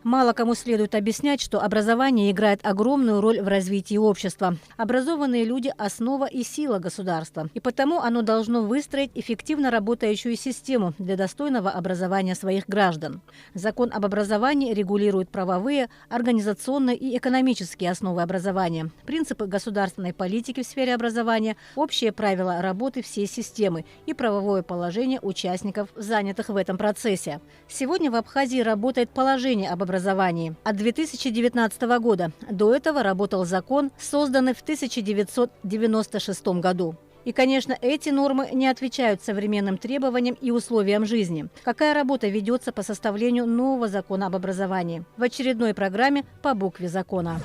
Мало кому следует объяснять, что образование играет огромную роль в развитии общества. Образованные люди – основа и сила государства. И потому оно должно выстроить эффективно работающую систему для достойного образования своих граждан. Закон об образовании регулирует правовые, организационные и экономические основы образования, принципы государственной политики в сфере образования, общие правила работы всей системы и правовое положение участников, занятых в этом процессе. Сегодня в Абхазии работает положение об образовании от 2019 года. До этого работал закон, созданный в 1996 году. И, конечно, эти нормы не отвечают современным требованиям и условиям жизни. Какая работа ведется по составлению нового закона об образовании? В очередной программе «По букве закона».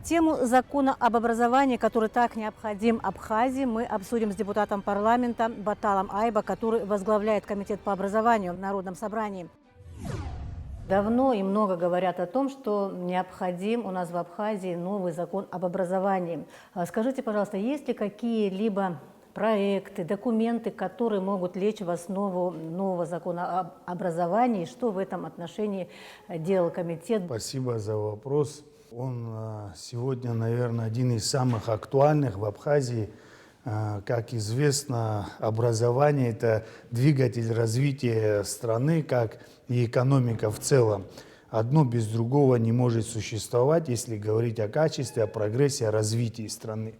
Тему закона об образовании, который так необходим Абхазии, мы обсудим с депутатом парламента Баталом Айба, который возглавляет комитет по образованию в Народном собрании. Давно и много говорят о том, что необходим у нас в Абхазии новый закон об образовании. Скажите, пожалуйста, есть ли какие-либо проекты, документы, которые могут лечь в основу нового закона об образовании? Что в этом отношении делал комитет? Спасибо за вопрос. Он сегодня, наверное, один из самых актуальных в Абхазии. Как известно, образование – это двигатель развития страны, как и экономика в целом. Одно без другого не может существовать, если говорить о качестве, о прогрессе, о развитии страны.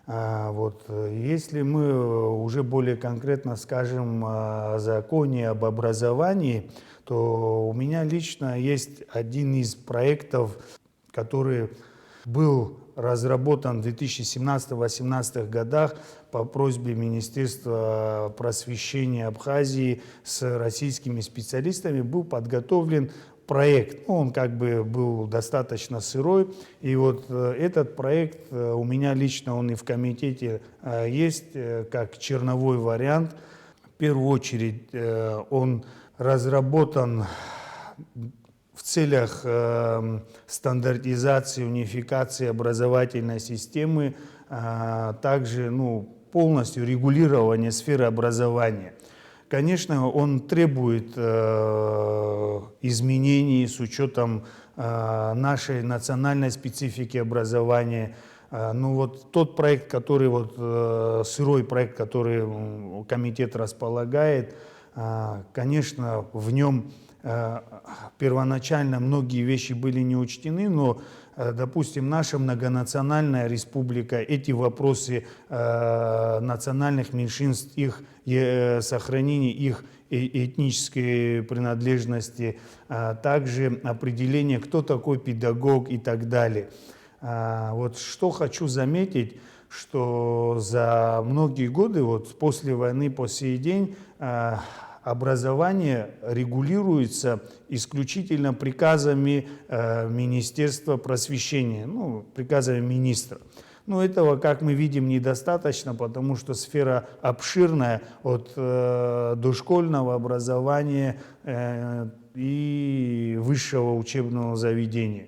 Если мы уже более конкретно скажем о законе об образовании, то у меня лично есть один из проектов, который был разработан в 2017-2018 годах по просьбе Министерства просвещения Абхазии с российскими специалистами, был подготовлен проект. Он как бы был достаточно сырой. И вот этот проект у меня лично, он и в комитете есть, как черновой вариант. В первую очередь он разработан в целях стандартизации, унификации образовательной системы, также полностью регулирования сферы образования. Конечно, он требует изменений с учетом нашей национальной специфики образования. Тот проект, сырой проект, который комитет располагает, конечно, в нем первоначально многие вещи были не учтены, но, допустим, наша многонациональная республика, эти вопросы национальных меньшинств, их сохранения, их этнической принадлежности, также определение, кто такой педагог и так далее. Что хочу заметить, что за многие годы, после войны по сей день, образование регулируется исключительно приказами Министерства просвещения, приказами министра. Этого, как мы видим, недостаточно, потому что сфера обширная от дошкольного образования и высшего учебного заведения.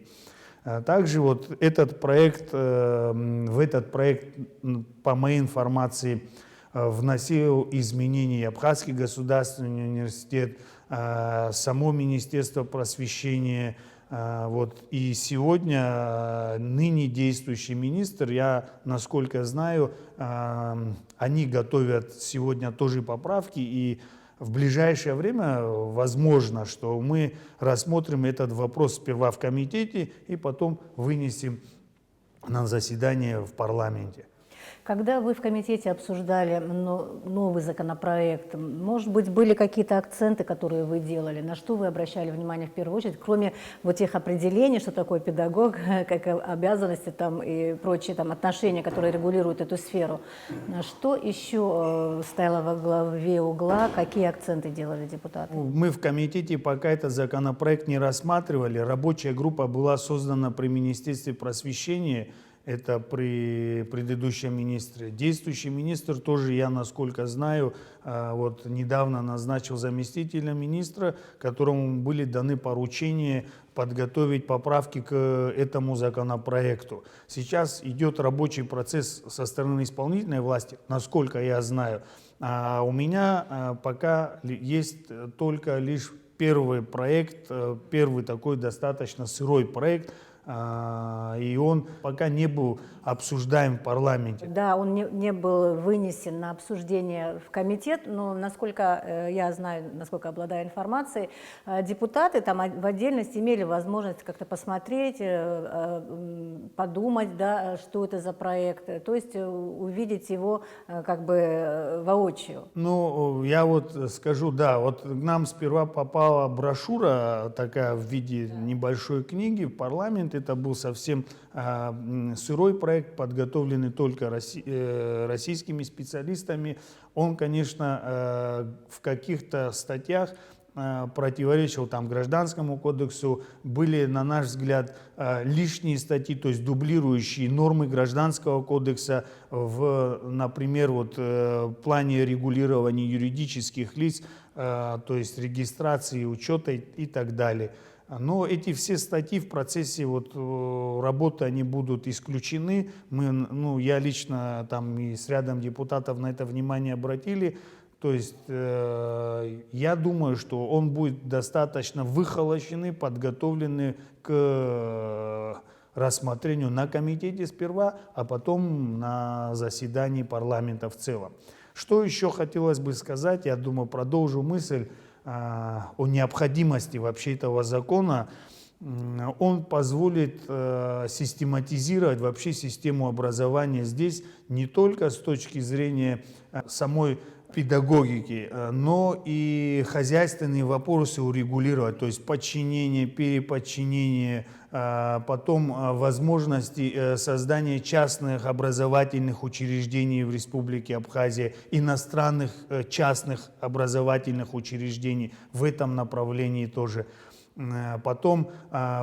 Также в этот проект, по моей информации, вносил изменения Абхазский государственный университет, само Министерство просвещения. И сегодня ныне действующий министр, я, насколько знаю, они готовят сегодня тоже поправки, и в ближайшее время возможно, что мы рассмотрим этот вопрос сперва в комитете и потом вынесем на заседание в парламенте. Когда вы в комитете обсуждали новый законопроект, может быть, были какие-то акценты, которые вы делали? На что вы обращали внимание в первую очередь, кроме тех определений, что такое педагог, как обязанности и прочие отношения, которые регулируют эту сферу? На что еще стояло во главе угла, какие акценты делали депутаты? Мы в комитете пока этот законопроект не рассматривали. Рабочая группа была создана при Министерстве просвещения. Это при предыдущем министре. Действующий министр тоже, я насколько знаю, недавно назначил заместителя министра, которому были даны поручения подготовить поправки к этому законопроекту. Сейчас идет рабочий процесс со стороны исполнительной власти, насколько я знаю. А у меня пока есть только лишь первый проект, первый такой достаточно сырой проект, и он пока не был обсуждаем в парламенте. Да, он не был вынесен на обсуждение в комитет, но, насколько я знаю, насколько обладаю информацией, депутаты там в отдельности имели возможность как-то посмотреть, подумать, да, что это за проект, то есть увидеть его как бы воочию. Ну, я вот скажу, да, вот к нам сперва попала брошюра такая в виде небольшой книги в парламент. Это был совсем сырой проект, подготовленный только российскими специалистами. Он, конечно, в каких-то статьях противоречил там Гражданскому кодексу, были, на наш взгляд, лишние статьи, то есть дублирующие нормы Гражданского кодекса, например, вот, в плане регулирования юридических лиц, то есть регистрации, учета и так далее. Но эти все статьи в процессе вот работы они будут исключены. Я лично там и с рядом депутатов на это внимание обратили. То есть я думаю, что он будет достаточно выхолощенный, подготовленный к рассмотрению на комитете сперва, а потом на заседании парламента в целом. Что еще хотелось бы сказать, я думаю, продолжу мысль о необходимости вообще этого закона. Он позволит систематизировать вообще систему образования здесь не только с точки зрения самой педагогики, но и хозяйственные вопросы урегулировать, то есть подчинение, переподчинение, потом возможности создания частных образовательных учреждений в Республике Абхазия, иностранных частных образовательных учреждений в этом направлении тоже. Потом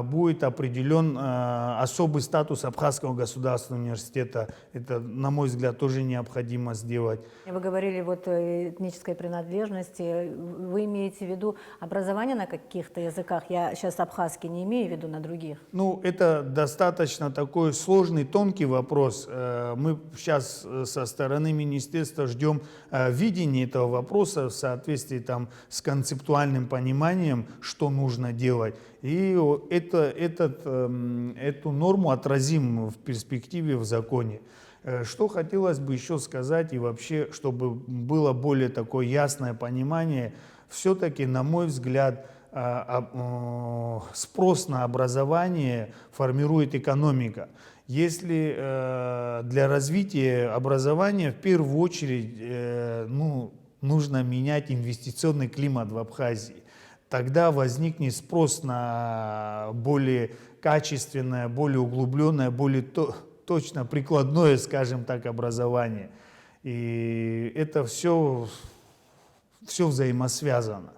будет определен особый статус Абхазского государственного университета. Это, на мой взгляд, тоже необходимо сделать. Вы говорили вот о этнической принадлежности. Вы имеете в виду образование на каких-то языках? Я сейчас абхазский не имею в виду, на других. Ну, это достаточно такой сложный, тонкий вопрос. Мы сейчас со стороны министерства ждем видения этого вопроса в соответствии там, с концептуальным пониманием, что нужно делать. И эту норму отразим в перспективе в законе. Что хотелось бы еще сказать, и вообще, чтобы было более такое ясное понимание, все-таки, на мой взгляд, спрос на образование формирует экономика. Если для развития образования в первую очередь нужно менять инвестиционный климат в Абхазии, тогда возникнет спрос на более качественное, более углубленное, более точно прикладное, скажем так, образование. И это все взаимосвязано.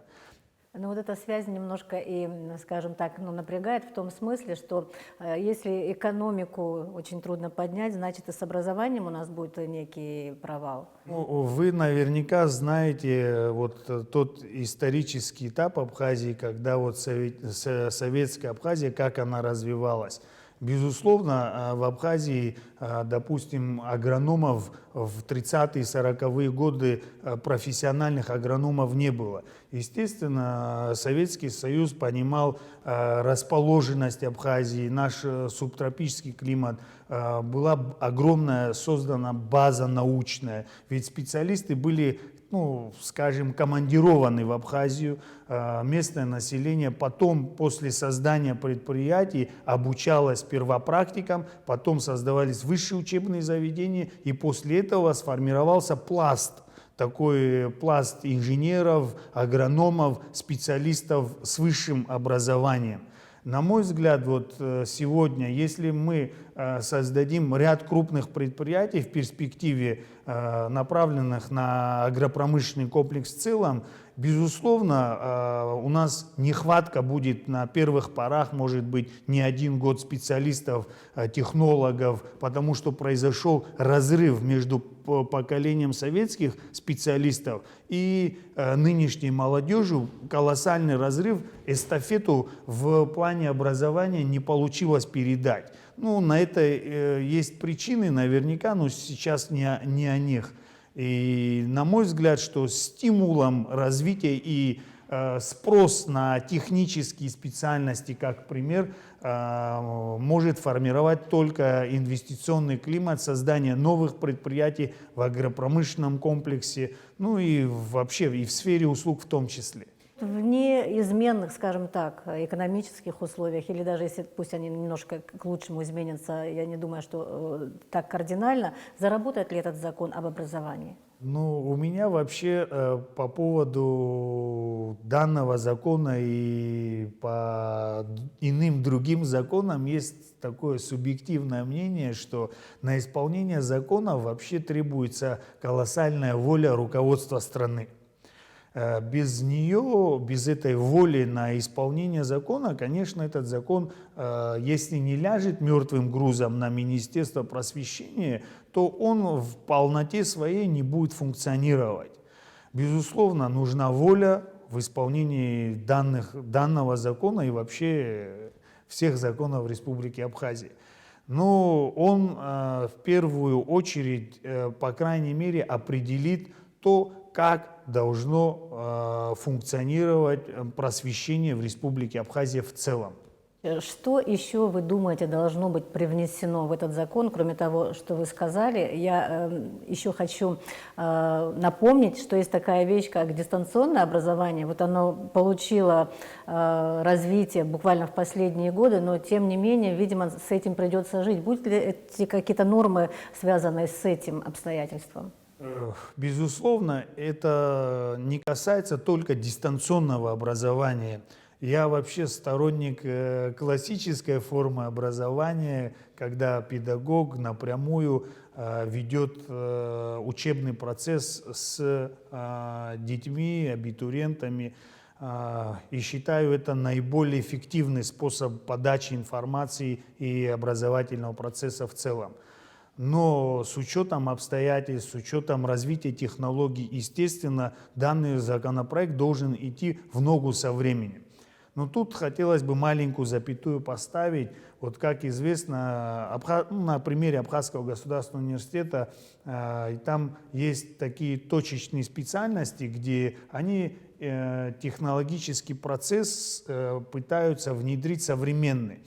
Но вот эта связь немножко и, скажем так, напрягает в том смысле, что если экономику очень трудно поднять, значит и с образованием у нас будет некий провал. Вы наверняка знаете вот тот исторический этап Абхазии, когда вот советская Абхазия, как она развивалась. Безусловно, в Абхазии, допустим, агрономов в 30-е, 40-е годы профессиональных агрономов не было. Естественно, Советский Союз понимал расположенность Абхазии, наш субтропический климат, была огромная создана база научная, ведь специалисты были, скажем, командированы в Абхазию, местное население потом, после создания предприятий, обучалось сперва практикам, потом создавались высшие учебные заведения, и после этого сформировался пласт, такой пласт инженеров, агрономов, специалистов с высшим образованием. На мой взгляд, вот сегодня, если мы создадим ряд крупных предприятий в перспективе, направленных на агропромышленный комплекс в целом, безусловно, у нас нехватка будет на первых порах, может быть, не один год специалистов, технологов, потому что произошел разрыв между поколением советских специалистов и нынешней молодежью, колоссальный разрыв, эстафету в плане образования не получилось передать. На это есть причины наверняка, но сейчас не о них. И на мой взгляд, что стимулом развития и спрос на технические специальности, как пример, может формировать только инвестиционный климат, создание новых предприятий в агропромышленном комплексе, ну и вообще и в сфере услуг в том числе. В неизменных, скажем так, экономических условиях, или даже если пусть они немножко к лучшему изменятся, я не думаю, что так кардинально, заработает ли этот закон об образовании? Ну, у меня вообще по поводу данного закона и по иным другим законам есть такое субъективное мнение, что на исполнение закона вообще требуется колоссальная воля руководства страны. Без нее, без этой воли на исполнение закона, конечно, этот закон, если не ляжет мертвым грузом на Министерство просвещения, то он в полноте своей не будет функционировать. Безусловно, нужна воля в исполнении данного закона и вообще всех законов Республики Абхазия. Но он в первую очередь, по крайней мере, определит то, как должно функционировать просвещение в Республике Абхазия в целом. Что еще, вы думаете, должно быть привнесено в этот закон, кроме того, что вы сказали? Я еще хочу напомнить, что есть такая вещь, как дистанционное образование. Вот оно получило развитие буквально в последние годы, но тем не менее, видимо, с этим придется жить. Будут ли эти какие-то нормы, связанные с этим обстоятельством? Безусловно, это не касается только дистанционного образования. Я вообще сторонник классической формы образования, когда педагог напрямую ведет учебный процесс с детьми, абитуриентами. И считаю, это наиболее эффективный способ подачи информации и образовательного процесса в целом. Но с учетом обстоятельств, с учетом развития технологий, естественно, данный законопроект должен идти в ногу со временем. Но тут хотелось бы маленькую запятую поставить. Вот как известно, на примере Абхазского государственного университета, там есть такие точечные специальности, где они технологический процесс пытаются внедрить современный.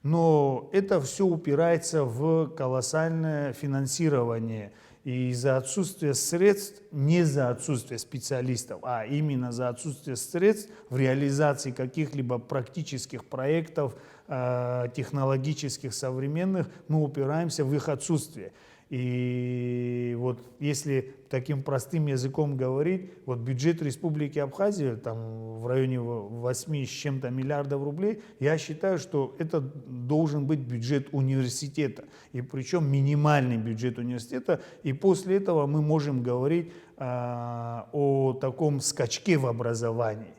Но это все упирается в колоссальное финансирование. И из-за отсутствия средств, не за отсутствие специалистов, а именно за отсутствие средств в реализации каких-либо практических проектов, технологических, современных, мы упираемся в их отсутствие. И вот если таким простым языком говорить, вот бюджет Республики Абхазия там в районе 8 с чем-то миллиардов рублей, я считаю, что это должен быть бюджет университета, и причем минимальный бюджет университета, и после этого мы можем говорить о таком скачке в образовании,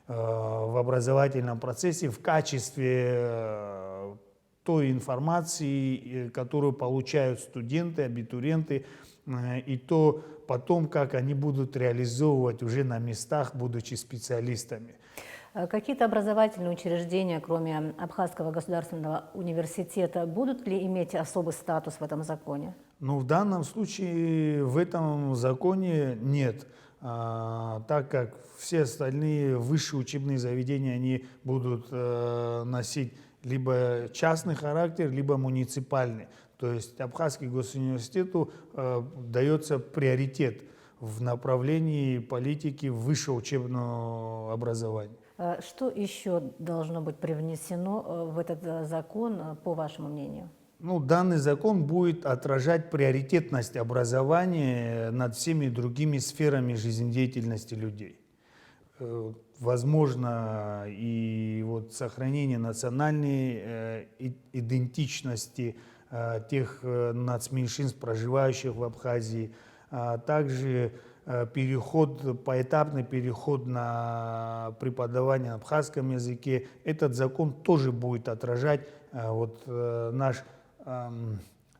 в образовательном процессе в качестве той информации, которую получают студенты, абитуриенты, и то потом, как они будут реализовывать уже на местах, будучи специалистами. Какие-то образовательные учреждения, кроме Абхазского государственного университета, будут ли иметь особый статус в этом законе? Ну, в данном случае в этом законе нет, так как все остальные высшие учебные заведения, они будут носить либо частный характер, либо муниципальный. То есть Абхазский госуниверситету дается приоритет в направлении политики высшего учебного образования. Что еще должно быть привнесено в этот закон, по вашему мнению? Ну, данный закон будет отражать приоритетность образования над всеми другими сферами жизнедеятельности людей. Возможно, и вот сохранение национальной идентичности тех нацменьшинств, проживающих в Абхазии, а также поэтапный переход на преподавание на абхазском языке. Этот закон тоже будет отражать наш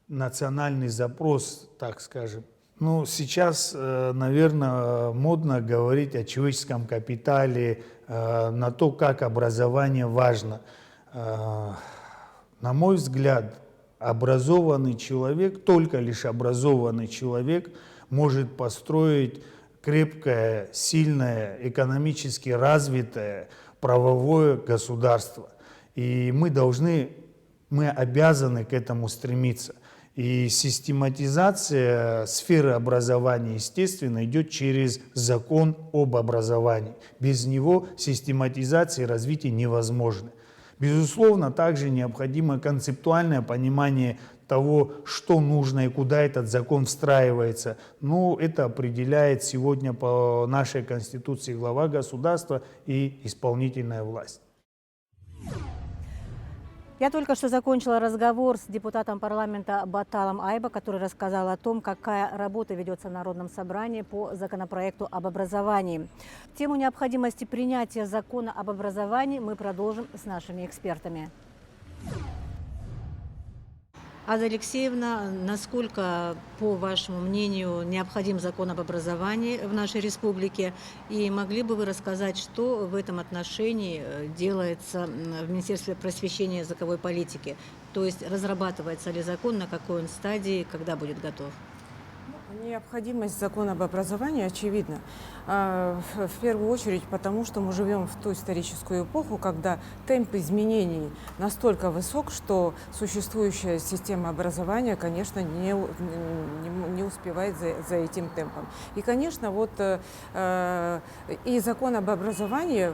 национальный запрос, так скажем. Ну, сейчас, наверное, модно говорить о человеческом капитале, на то, как образование важно. На мой взгляд, образованный человек, только лишь образованный человек может построить крепкое, сильное, экономически развитое правовое государство. И мы обязаны к этому стремиться. И систематизация сферы образования, естественно, идет через закон об образовании. Без него систематизация и развитие невозможны. Безусловно, также необходимо концептуальное понимание того, что нужно и куда этот закон встраивается. Но это определяет сегодня по нашей Конституции глава государства и исполнительная власть. Я только что закончила разговор с депутатом парламента Баталом Айба, который рассказал о том, какая работа ведется в Народном собрании по законопроекту об образовании. Тему необходимости принятия закона об образовании мы продолжим с нашими экспертами. Аза Алексеевна, насколько, по вашему мнению, необходим закон об образовании в нашей республике? И могли бы вы рассказать, что в этом отношении делается в Министерстве просвещения и языковой политики? То есть разрабатывается ли закон, на какой он стадии, когда будет готов? Необходимость закона об образовании очевидна. В первую очередь потому, что мы живем в ту историческую эпоху, когда темп изменений настолько высок, что существующая система образования, конечно, не успевает за этим темпом. И, конечно, и закон об образовании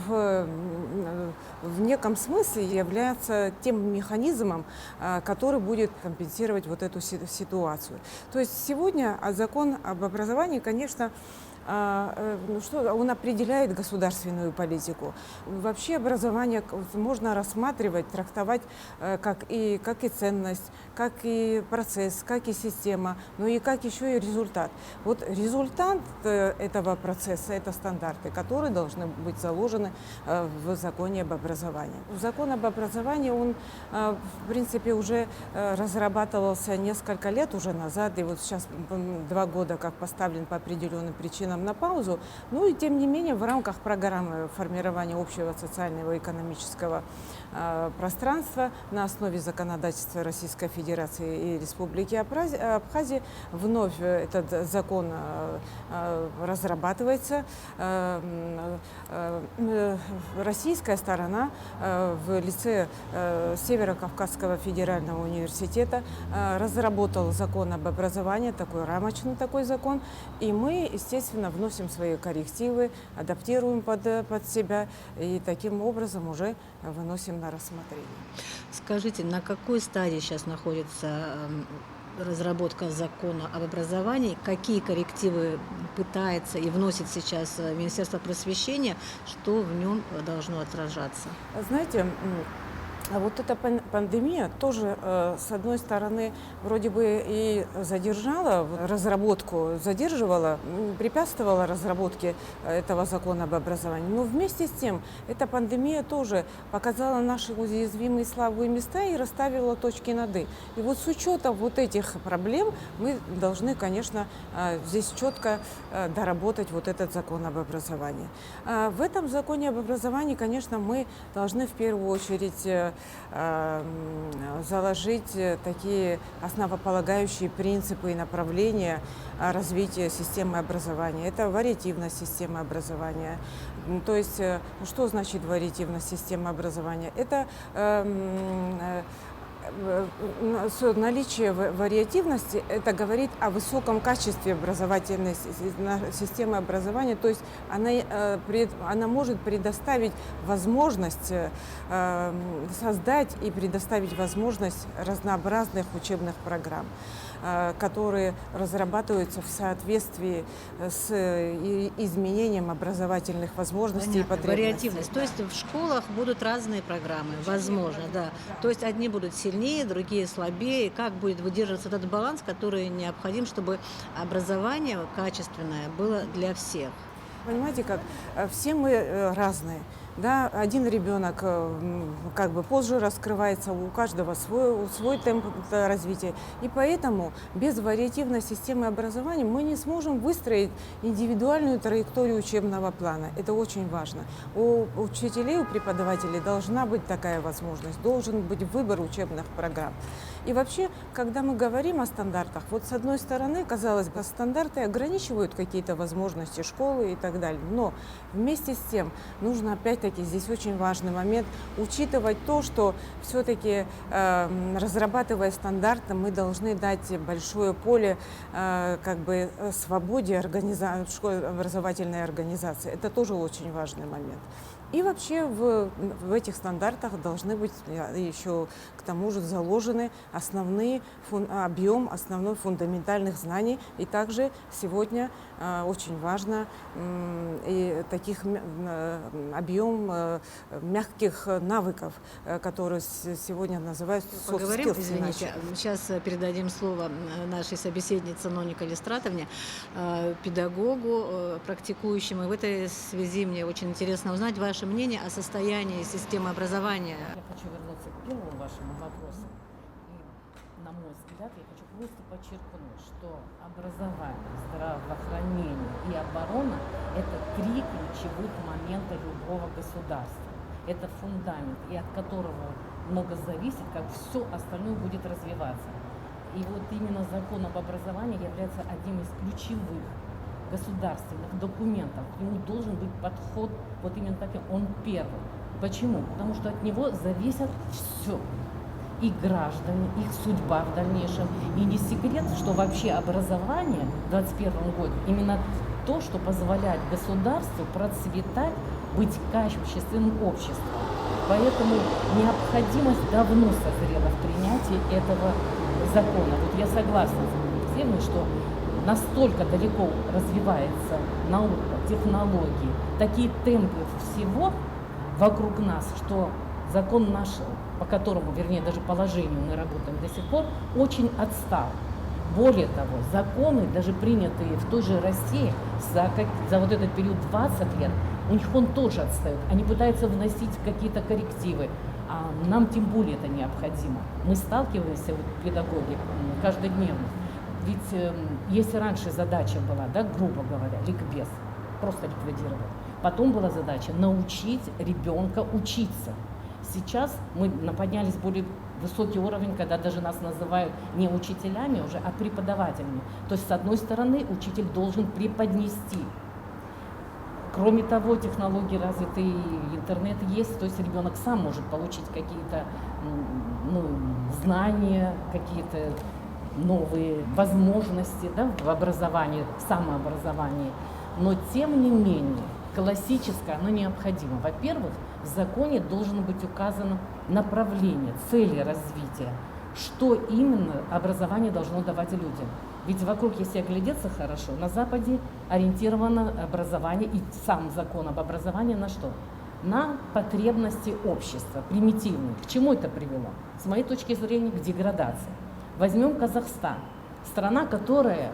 в неком смысле является тем механизмом, который будет компенсировать вот эту ситуацию. То есть сегодня закон об образовании, конечно, он определяет государственную политику. Вообще образование можно рассматривать, трактовать как и ценность, как и процесс, как и система, но и как еще и результат. Вот результат этого процесса – это стандарты, которые должны быть заложены в законе об образовании. Закон об образовании, он, в принципе, уже разрабатывался несколько лет уже назад, и вот сейчас 2 года как поставлен по определенным причинам на паузу. Ну и тем не менее в рамках программы формирования общего социального и экономического пространства на основе законодательства Российской Федерации и Республики Абхазия вновь этот закон разрабатывается. Российская сторона в лице Северо-Кавказского федерального университета разработала закон об образовании, такой рамочный такой закон, и мы, естественно, вносим свои коррективы, адаптируем под себя и таким образом уже выносим на рассмотрение. Скажите, на какой стадии сейчас находится разработка закона об образовании? Какие коррективы пытается и вносит сейчас Министерство просвещения? Что в нем должно отражаться? Знаете, а вот эта пандемия тоже, с одной стороны, вроде бы и задержала разработку, препятствовала разработке этого закона об образовании. Но вместе с тем, эта пандемия тоже показала наши уязвимые слабые места и расставила точки над «и». И вот с учетом вот этих проблем мы должны, конечно, здесь четко доработать вот этот закон об образовании. В этом законе об образовании, конечно, мы должны в первую очередь заложить такие основополагающие принципы и направления развития системы образования. Это вариативность системы образования. То есть, что значит вариативность системы образования? Это наличие вариативности, это говорит о высоком качестве образовательной системы образования, то есть она может предоставить возможность создать и предоставить возможность разнообразных учебных программ, которые разрабатываются в соответствии с изменением образовательных возможностей. Понятно. И потребностей. Вариативность. То есть в школах будут разные программы, возможно, да. То есть одни будут сильнее, другие слабее. Как будет выдерживаться этот баланс, который необходим, чтобы образование качественное было для всех? Понимаете, как все мы разные. Да, один ребенок как бы позже раскрывается, у каждого свой темп развития. И поэтому без вариативной системы образования мы не сможем выстроить индивидуальную траекторию учебного плана. Это очень важно. У учителей, у преподавателей должна быть такая возможность, должен быть выбор учебных программ. И вообще, когда мы говорим о стандартах, вот с одной стороны, казалось бы, стандарты ограничивают какие-то возможности школы и так далее. Но вместе с тем нужно, опять-таки, здесь очень важный момент, учитывать то, что все-таки, разрабатывая стандарты, мы должны дать большое поле как бы свободе образовательной организации. Это тоже очень важный момент. И вообще в этих стандартах должны быть еще к тому же заложены основной фундаментальных знаний. И также сегодня очень важно таких объем мягких навыков, которые сегодня называют soft Поговорим, skills. извините, сейчас передадим слово нашей собеседнице Ноне Калистратовне, педагогу, практикующему. И в этой связи мне очень интересно узнать ваше мнение о состоянии системы образования. Я хочу вернуться к первому вашему вопросу. И, на мой взгляд, я хочу просто подчеркнуть, что образование, здравоохранение и оборона – это 3 ключевых момента любого государства. Это фундамент, и от которого много зависит, как все остальное будет развиваться. И вот именно закон об образовании является одним из ключевых государственных документов. К нему должен быть подход вот именно таким, он первый. Почему? Потому что от него зависит все. И граждане, их судьба в дальнейшем. И не секрет, что вообще образование в 2021 году именно то, что позволяет государству процветать, быть качественным обществом. Поэтому необходимость давно созрела в принятии этого закона. Вот я согласна с тем, что настолько далеко развивается наука, технологии, такие темпы всего вокруг нас, что закон наш, по которому, вернее, даже положению мы работаем до сих пор, очень отстал. Более того, законы, даже принятые в той же России за вот этот период 20 лет, у них он тоже отстает. Они пытаются вносить какие-то коррективы, а нам тем более это необходимо. Мы сталкиваемся, вот, педагоги, каждодневно. Ведь если раньше задача была, да, грубо говоря, ликбез, просто ликвидировать, потом была задача научить ребенка учиться. Сейчас мы поднялись в более высокий уровень, когда даже нас называют не учителями уже, а преподавателями. То есть, с одной стороны, учитель должен преподнести. Кроме того, технологии развиты, интернет есть, то есть ребенок сам может получить какие-то знания, какие-то новые возможности, да, в образовании, в самообразовании. Но тем не менее, классическое, оно необходимо. Во-первых, в законе должно быть указано направление, цели развития, что именно образование должно давать людям. Ведь вокруг, если оглядеться хорошо, на Западе ориентировано образование и сам закон об образовании на что? На потребности общества, примитивные. К чему это привело? С моей точки зрения, к деградации. Возьмем Казахстан. Страна, которая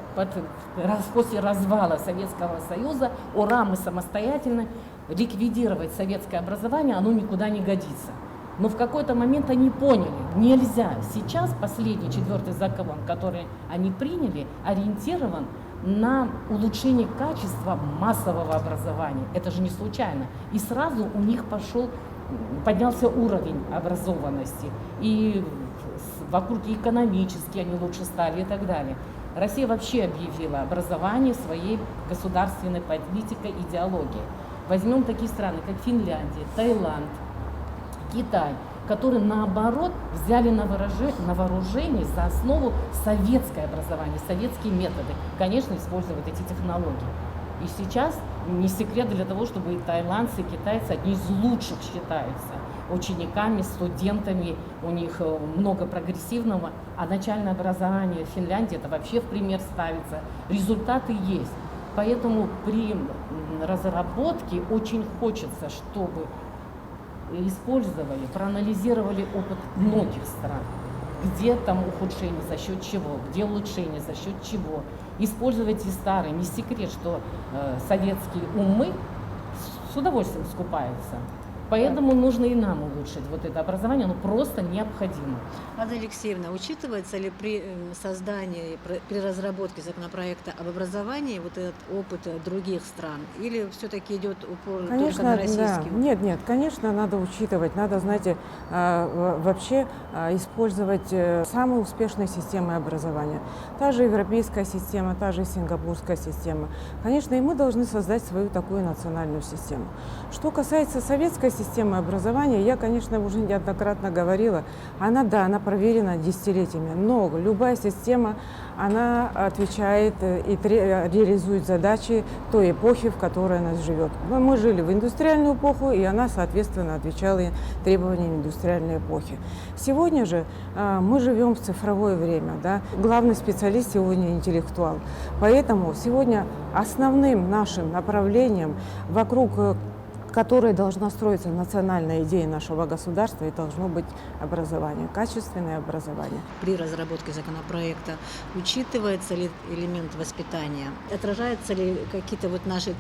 после развала Советского Союза, ура, мы самостоятельны, ликвидировать советское образование, оно никуда не годится. Но в какой-то момент они поняли, нельзя. Сейчас последний 4-й закон, который они приняли, ориентирован на улучшение качества массового образования. Это же не случайно. И сразу у них поднялся уровень образованности. И вокруг экономически они лучше стали и так далее. Россия вообще объявила образование своей государственной политикой, идеологией. Возьмем такие страны, как Финляндия, Таиланд, Китай, которые, наоборот, взяли на вооружение за основу советское образование, советские методы. Конечно, используют эти технологии. И сейчас не секрет для того, чтобы и таиландцы, и китайцы одни из лучших считаются учениками, студентами, у них много прогрессивного, а начальное образование в Финляндии это вообще в пример ставится. Результаты есть. Поэтому при разработке очень хочется, чтобы использовали, проанализировали опыт многих стран, где там ухудшение, за счет чего, где улучшение, за счет чего. Использовать и старые. Не секрет, что советские умы с удовольствием скупаются Поэтому нужно и нам улучшить вот это образование, оно просто необходимо. Анна Алексеевна, учитывается ли при создании, при разработке законопроекта об образовании вот этот опыт других стран? Или все-таки идет упор только на российский? Да. Нет, конечно, надо учитывать, надо, знаете, вообще использовать самые успешные системы образования. Та же европейская система, та же сингапурская система. Конечно, и мы должны создать свою такую национальную систему. Что касается советской системы образования, я, конечно, уже неоднократно говорила, она проверена десятилетиями, но любая система, она отвечает и реализует задачи той эпохи, в которой она живет. Мы жили в индустриальную эпоху, и она, соответственно, отвечала требованиям индустриальной эпохи. Сегодня же мы живем в цифровое время, да? Главный специалист сегодня интеллектуал. Поэтому сегодня основным нашим направлением, вокруг которой должна строиться национальная идея нашего государства, и должно быть образование, качественное образование. При разработке законопроекта учитывается ли элемент воспитания? Отражаются ли какие-то вот наши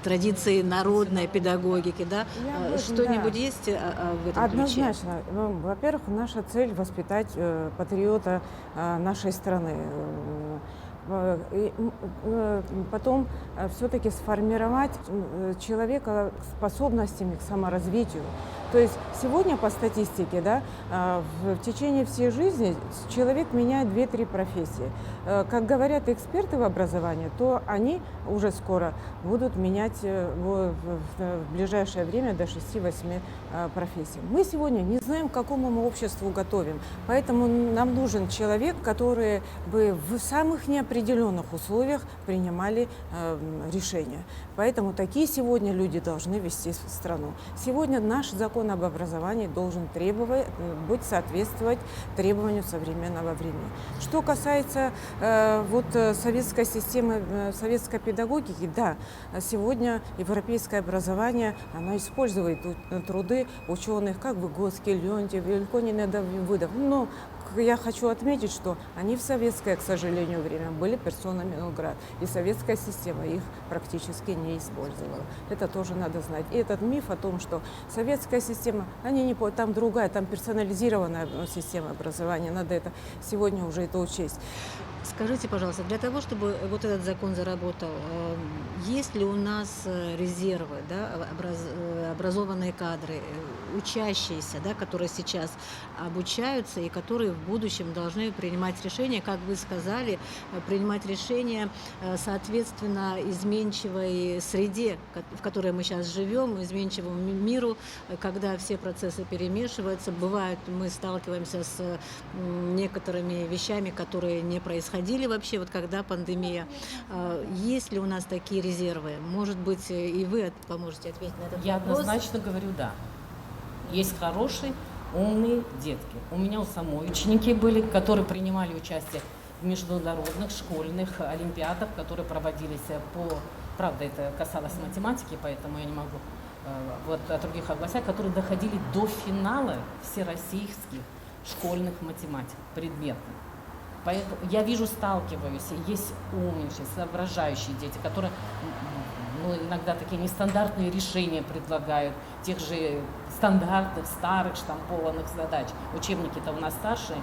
традиции народной педагогики? Да? Что-нибудь есть в этом ключе? Однозначно. Во-первых, наша цель – воспитать патриота нашей страны. Потом все-таки сформировать человека способностями к саморазвитию. То есть сегодня по статистике, да, в течение всей жизни человек меняет 2-3 профессии. Как говорят эксперты в образовании, то они уже скоро будут менять в ближайшее время до 6-8 профессий. Мы сегодня не знаем, к какому мы обществу готовим. Поэтому нам нужен человек, который бы в самых неопределенных условиях принимали решения. Поэтому такие сегодня люди должны вести страну. Сегодня наш закон об образовании должен соответствовать требованию современного времени. Что касается советской системы, советской педагогики, да, сегодня европейское образование, оно использует труды ученых, как Выготский, Леонтьев, Илько-Нин и Давыдов. Но я хочу отметить, что они в советское, к сожалению, время были персонами нон-грата, и советская система их практически не использовала. Это тоже надо знать. И этот миф о том, что советская система, там другая, там персонализированная система образования, надо это сегодня уже это учесть. Скажите, пожалуйста, для того, чтобы вот этот закон заработал, есть ли у нас резервы, да, образованные кадры, учащиеся, да, которые сейчас обучаются и которые в будущем должны принимать решения, как вы сказали, принимать решения соответственно изменчивой среде, в которой мы сейчас живем, изменчивому миру, когда все процессы перемешиваются. Бывает, мы сталкиваемся с некоторыми вещами, которые не происходили вообще, вот когда пандемия. Есть ли у нас такие резервы? Может быть, и вы поможете ответить на этот вопрос? Я однозначно говорю «да». Есть хорошие, умные детки. У меня у самой ученики были, которые принимали участие в международных школьных олимпиадах, которые проводились правда, это касалось математики, поэтому я не могу о других областях, которые доходили до финала всероссийских школьных математик, предметных. Поэтому я сталкиваюсь, есть умные, соображающие дети, которые иногда такие нестандартные решения предлагают, тех же стандартных, старых, штампованных задач. Учебники-то у нас старшие.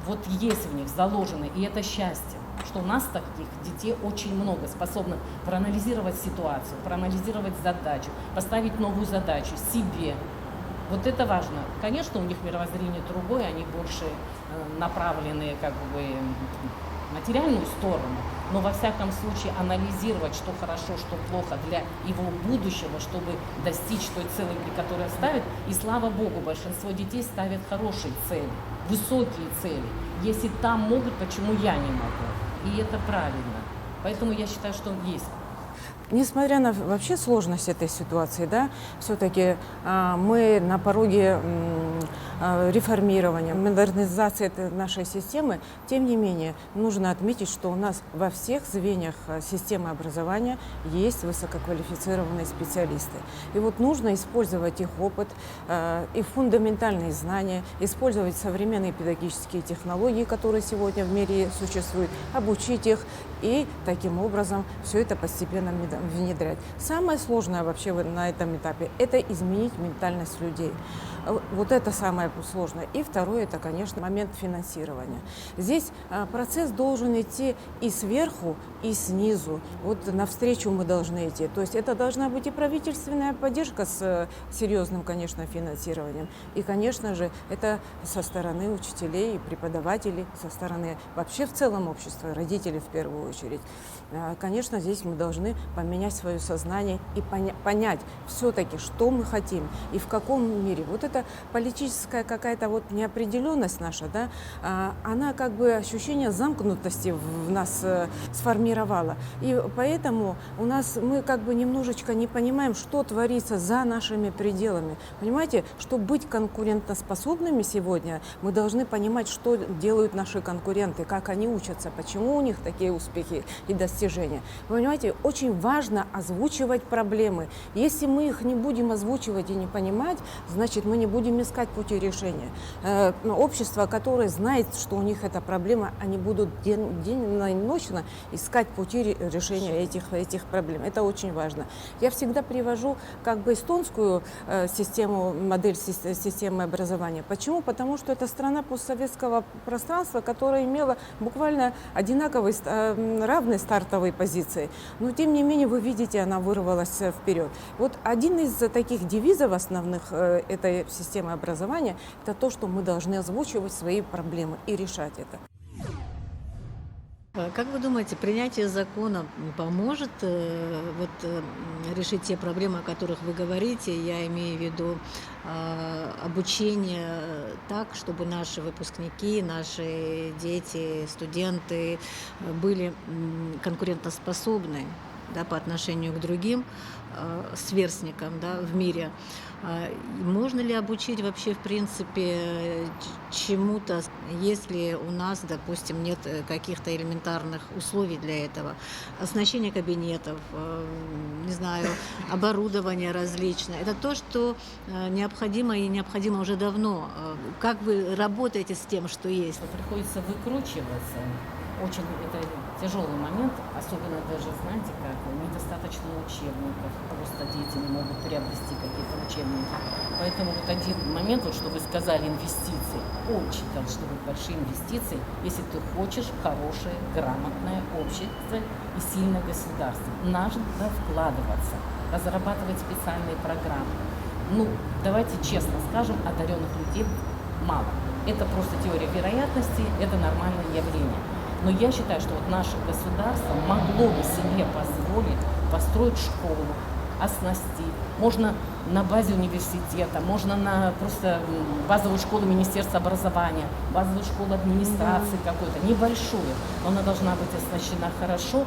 Вот есть в них заложено, и это счастье, что у нас таких детей очень много, способных проанализировать ситуацию, проанализировать задачу, поставить новую задачу себе. Вот это важно. Конечно, у них мировоззрение другое, они больше направлены в материальную сторону, но во всяком случае анализировать, что хорошо, что плохо для его будущего, чтобы достичь той цели, которую ставит. И слава Богу, большинство детей ставят хорошие цели, высокие цели. Если там могут, почему я не могу? И это правильно. Поэтому я считаю, что есть. Несмотря на вообще сложность этой ситуации, да, все-таки мы на пороге реформирования, модернизации этой нашей системы, тем не менее, нужно отметить, что у нас во всех звеньях системы образования есть высококвалифицированные специалисты. И вот нужно использовать их опыт, их фундаментальные знания, использовать современные педагогические технологии, которые сегодня в мире существуют, обучить их и таким образом все это постепенно внедрять. Самое сложное вообще на этом этапе – это изменить ментальность людей. Вот это самое сложное. И второе – это, конечно, момент финансирования. Здесь процесс должен идти и сверху, и снизу. Вот навстречу мы должны идти. То есть это должна быть и правительственная поддержка с серьезным, конечно, финансированием. И, конечно же, это со стороны учителей и преподавателей, со стороны вообще в целом общества, родителей в первую очередь. Конечно, здесь мы должны поменять свое сознание и понять все-таки, что мы хотим и в каком мире. Вот эта политическая какая-то вот неопределенность наша, да, она как бы ощущение замкнутости в нас сформировала. И поэтому мы как бы немножечко не понимаем, что творится за нашими пределами. Понимаете, чтобы быть конкурентоспособными сегодня, мы должны понимать, что делают наши конкуренты, как они учатся, почему у них такие успехи и достижения. Вы понимаете, очень важно озвучивать проблемы. Если мы их не будем озвучивать и не понимать, значит, мы не будем искать пути решения. Общество, которое знает, что у них эта проблема, они будут денно и ночно искать пути решения этих проблем. Это очень важно. Я всегда привожу как бы эстонскую модель системы образования. Почему? Потому что это страна постсоветского пространства, которая имела буквально одинаковые, равные стартовые позиции. Но, тем не менее, вы видите, она вырвалась вперед. Вот один из таких девизов основных этой системы образования – это то, что мы должны озвучивать свои проблемы и решать это. Как вы думаете, принятие закона поможет решить те проблемы, о которых вы говорите? Я имею в виду обучение так, чтобы наши выпускники, наши дети, студенты были конкурентоспособны, да, по отношению к другим сверстникам, да, в мире. Можно ли обучить вообще, в принципе, чему-то, если у нас, допустим, нет каких-то элементарных условий для этого? Оснащение кабинетов, не знаю, оборудование различное. Это то, что необходимо и необходимо уже давно. Как вы работаете с тем, что есть? Приходится выкручиваться. Очень это тяжелый момент, особенно даже, знаете, как недостаточно учебников, просто дети не могут приобрести какие-то учебники. Поэтому вот один момент, вот что вы сказали, инвестиции, очень должны быть большие инвестиции, если ты хочешь хорошее, грамотное общество и сильное государство. Надо вкладываться, разрабатывать специальные программы. Давайте честно скажем, одаренных людей мало. Это просто теория вероятности, это нормальное явление. Но я считаю, что вот наше государство могло бы себе позволить построить школу, оснастить. Можно на базе университета, можно на просто базовую школу Министерства образования, базовую школу администрации какой-то, небольшую, но она должна быть оснащена хорошо,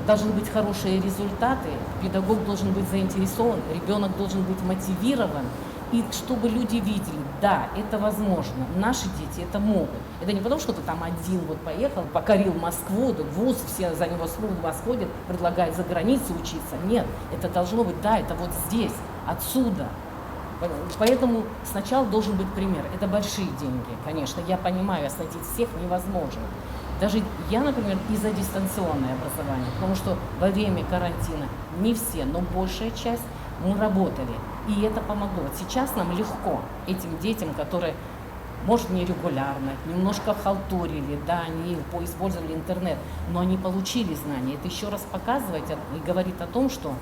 должны быть хорошие результаты, педагог должен быть заинтересован, ребенок должен быть мотивирован. И чтобы люди видели, да, это возможно, наши дети это могут. Это не потому, что ты там один вот поехал, покорил Москву, вуз, все за него с вас ходят, предлагают за границей учиться. Нет, это должно быть, да, это вот здесь, отсюда. Поэтому сначала должен быть пример. Это большие деньги, конечно, я понимаю, оснастить всех невозможно. Даже я, например, и за дистанционное образование, потому что во время карантина не все, но большая часть мы работали. И это помогло. Сейчас нам легко этим детям, которые, может, нерегулярно, немножко халтурили, да, они использовали интернет, но они получили знания. Это еще раз показывает и говорит о том, что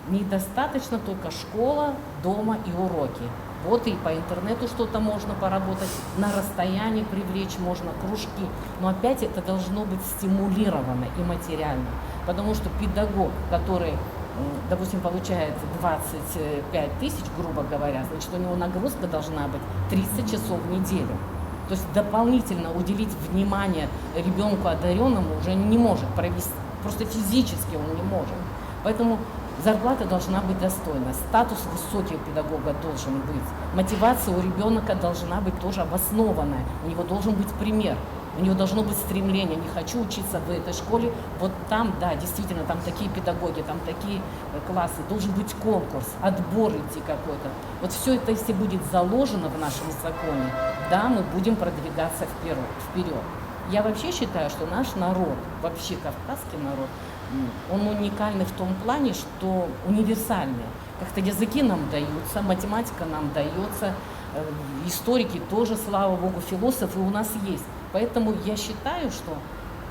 недостаточно только школа, дома и уроки. Вот и по интернету что-то можно поработать, на расстоянии привлечь можно, кружки. Но опять это должно быть стимулировано и материально. Потому что педагог, который, допустим, получает 25 тысяч, грубо говоря, значит, у него нагрузка должна быть 30 часов в неделю. То есть дополнительно уделить внимание ребенку одаренному уже не может провести, просто физически он не может. Поэтому Зарплата должна быть достойна, статус высокий у педагога должен быть, мотивация у ребенка должна быть тоже обоснованная, у него должен быть пример, у него должно быть стремление, не хочу учиться в этой школе, вот там, да, действительно, там такие педагоги, там такие классы, должен быть конкурс, отбор идти какой-то. Вот все это, если будет заложено в нашем законе, да, мы будем продвигаться вперед. Я вообще считаю, что наш народ, вообще кавказский народ, он уникальный в том плане, что универсальный. Как-то языки нам даются, математика нам дается, историки тоже, слава богу, философы у нас есть. Поэтому я считаю, что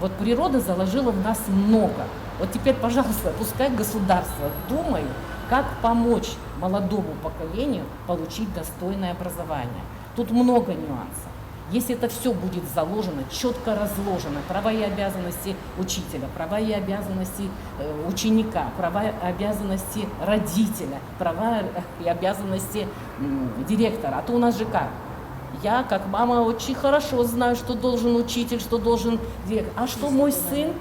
вот природа заложила в нас много. Вот теперь, пожалуйста, пускай государство думает, как помочь молодому поколению получить достойное образование. Тут много нюансов. Если это все будет заложено, четко разложено, права и обязанности учителя, права и обязанности ученика, права и обязанности родителя, права и обязанности директора. А то у нас же как? Я, как мама, очень хорошо знаю, что должен учитель, что должен директор. А что мой сын?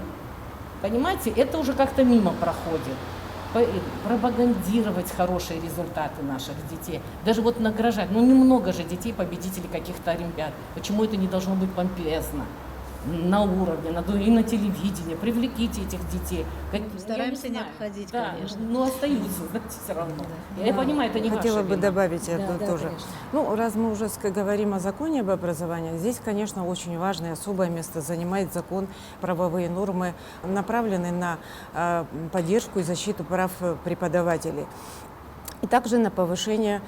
Понимаете, это уже как-то мимо проходит. Пропагандировать хорошие результаты наших детей, даже вот награждать. Ну, немного же детей победителей каких-то олимпиад. Почему это не должно быть помпезно? На уровне, и на телевидении. Привлеките этих детей. Стараемся не обходить, да, конечно. но остаются, знаете, все равно. Я понимаю, это не Хотела ваша бы вина. добавить это тоже. конечно. Ну, раз мы уже говорим о законе об образовании, здесь, конечно, очень важное особое место занимает закон, правовые нормы, направленные на поддержку и защиту прав преподавателей. И также на повышение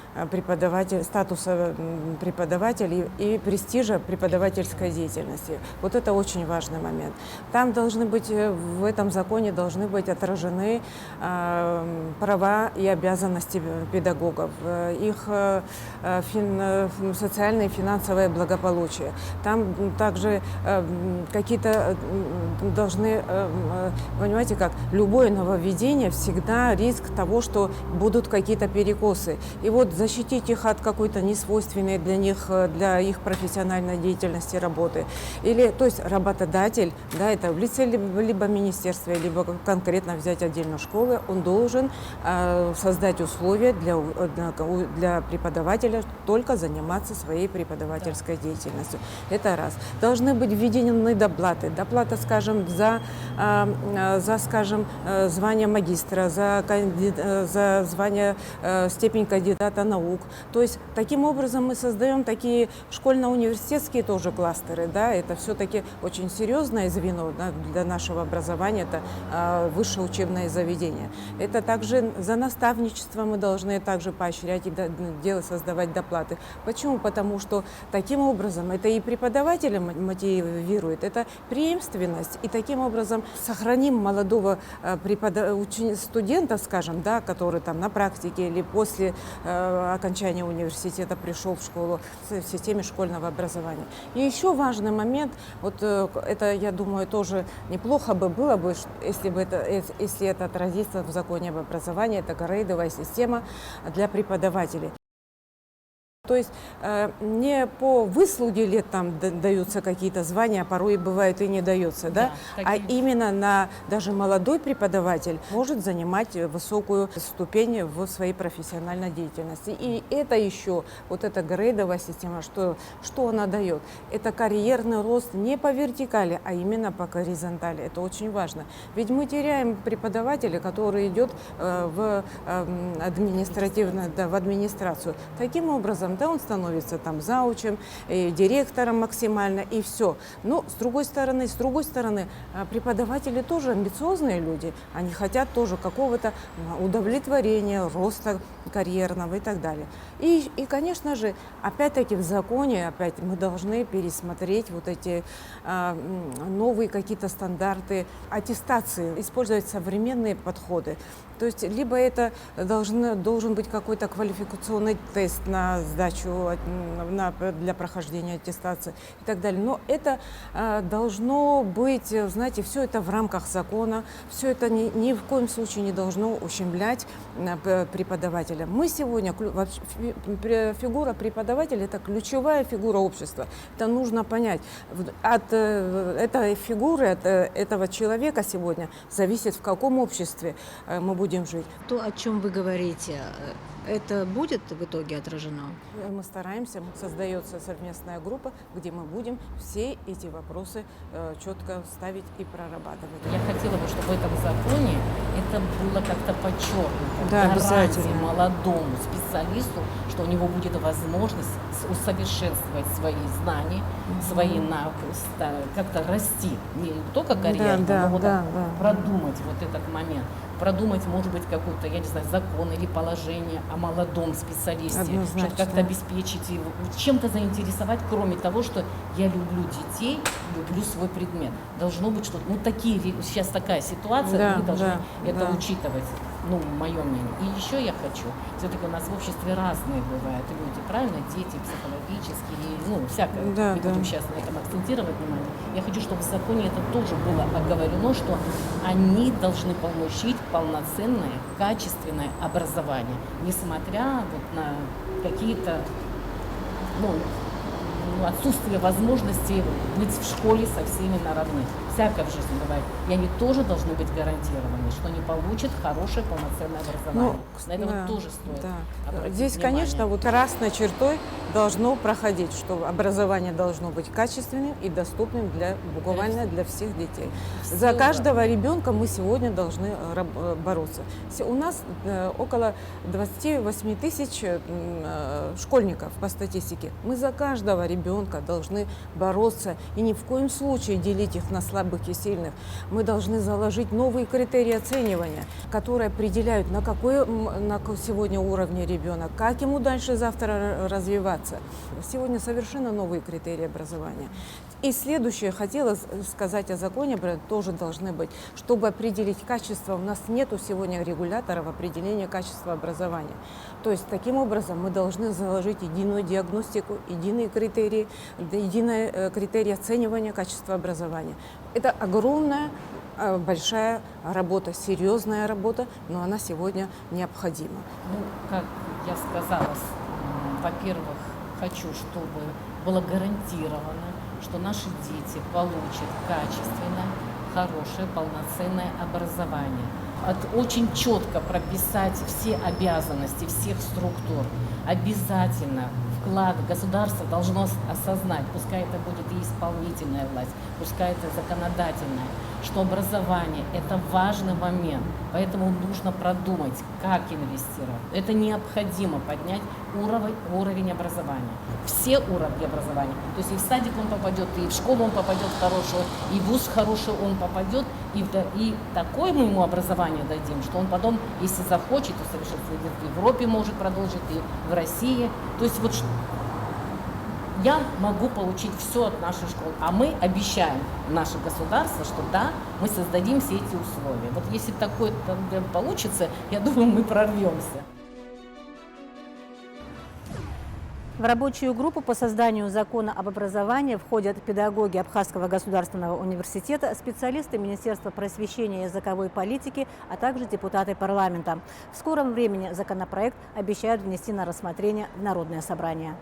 статуса преподавателей и престижа преподавательской деятельности. Вот это очень важный момент. Там должны быть, в этом законе должны быть отражены права и обязанности педагогов, их социальное и финансовое благополучие. Там также какие-то должны, понимаете как, любое нововведение всегда риск того, что будут какие-то перекосы. И вот защитить их от какой-то несвойственной для них, для их профессиональной деятельности работы. Или, то есть работодатель, да, это в лице либо министерства, либо конкретно взять отдельно школы, он должен создать условия для преподавателя только заниматься своей преподавательской деятельностью. Это раз. Должны быть введены доплаты. Доплата, скажем, за скажем, звание магистра, за звание степень кандидата наук. То есть таким образом мы создаем такие школьно-университетские тоже кластеры. Да? Это все-таки очень серьезное звено, да, для нашего образования, это высшее учебное заведение. Это также за наставничество мы должны также поощрять и создавать доплаты. Почему? Потому что таким образом это и преподавателя мотивирует, это преемственность, и таким образом сохраним молодого студента, скажем, да, который там на практике или после окончания университета пришел в школу в системе школьного образования. И еще важный момент, вот это, я думаю, тоже неплохо бы было бы, если это отразится в законе об образовании, это грейдовая система для преподавателей. То есть не по выслуге лет там даются какие-то звания, а порой бывает и не дается, да? А именно даже молодой преподаватель может занимать высокую ступень в своей профессиональной деятельности. И это еще, вот эта грейдовая система, что она дает? Это карьерный рост не по вертикали, а именно по горизонтали. Это очень важно. Ведь мы теряем преподавателя, который идет в администрацию. Таким образом, да, он становится там заучем, директором максимально, и все. Но с другой стороны, преподаватели тоже амбициозные люди. Они хотят тоже какого-то удовлетворения, роста карьерного и так далее. И конечно же, опять-таки в законе мы должны пересмотреть вот эти новые какие-то стандарты аттестации, использовать современные подходы. То есть либо это должен быть какой-то квалификационный тест на сдачу, для прохождения аттестации и так далее. Но это должно быть, знаете, все это в рамках закона, все это ни в коем случае не должно ущемлять преподавателя. Мы сегодня, фигура преподавателя – это ключевая фигура общества. Это нужно понять. От этой фигуры, от этого человека сегодня зависит, в каком обществе мы будем будем жить. То, о чем вы говорите, это будет в итоге отражено? Мы стараемся, создается совместная группа, где мы будем все эти вопросы четко ставить и прорабатывать. Я хотела бы, чтобы в этом законе это было как-то подчеркнуто. Да, Гарантия обязательно. молодому специалисту, что у него будет возможность усовершенствовать свои знания, свои навыки, как-то расти. Не только карьерно, да, но вот да, так да. продумать вот этот момент. Продумать, может быть, какой-то, я не знаю, закон или положение о молодом специалисте, Однозначно. чтобы как-то обеспечить его, чем-то заинтересовать, кроме того, что я люблю детей, люблю свой предмет. Должно быть что-то, такие, сейчас такая ситуация, Да, мы должны да, это да. учитывать, мое мнение. И еще я хочу, все-таки у нас в обществе разные бывают люди, правильно? Дети психологические, всякое. Да, Не да. будем сейчас на этом акцентировать внимание. Я хочу, чтобы в законе это тоже было оговорено, что они должны получить полноценное, качественное образование, несмотря на какие-то отсутствие возможности быть в школе со всеми наравне. Всякое в жизни бывает. И они тоже должны быть гарантированы, что они получат хорошее полноценное образование. На это да, тоже стоит обратить Здесь, внимание. конечно, красной чертой должно проходить, что образование должно быть качественным и доступным буквально для всех детей. За каждого ребенка мы сегодня должны бороться. У нас около 28 тысяч школьников по статистике. Мы за каждого ребенка должны бороться и ни в коем случае делить их на слабых и сильных. Мы должны заложить новые критерии оценивания, которые определяют, на сегодня уровне ребенок, как ему дальше завтра развиваться. Сегодня совершенно новые критерии образования. И следующее, хотела сказать о законе, тоже должны быть, чтобы определить качество. У нас нету сегодня регуляторов определения качества образования. То есть таким образом мы должны заложить единую диагностику, единые критерии, единые критерии оценивания качества образования. Это огромная, большая работа, серьезная работа, но она сегодня необходима. Как я сказала, во-первых, хочу, чтобы было гарантировано, что наши дети получат качественное, хорошее, полноценное образование. Очень четко прописать все обязанности всех структур. Обязательно вклад государства должно осознать, пускай это будет и исполнительная власть, пускай это законодательная, что образование – это важный момент, поэтому нужно продумать, как инвестировать. Это необходимо поднять уровень образования. Все уровни образования. То есть и в садик он попадет, и в школу он попадет хорошую, и в вуз хороший он попадет, и такое мы ему образование дадим, что он потом, если захочет, то совершенно в Европе может продолжить, и в России. То есть я могу получить все от нашей школы, а мы обещаем наше государство, что да, мы создадим все эти условия. Вот если такое получится, я думаю, мы прорвемся. В рабочую группу по созданию закона об образовании входят педагоги Абхазского государственного университета, специалисты Министерства просвещения и языковой политики, а также депутаты парламента. В скором времени законопроект обещают внести на рассмотрение в Народное собрание.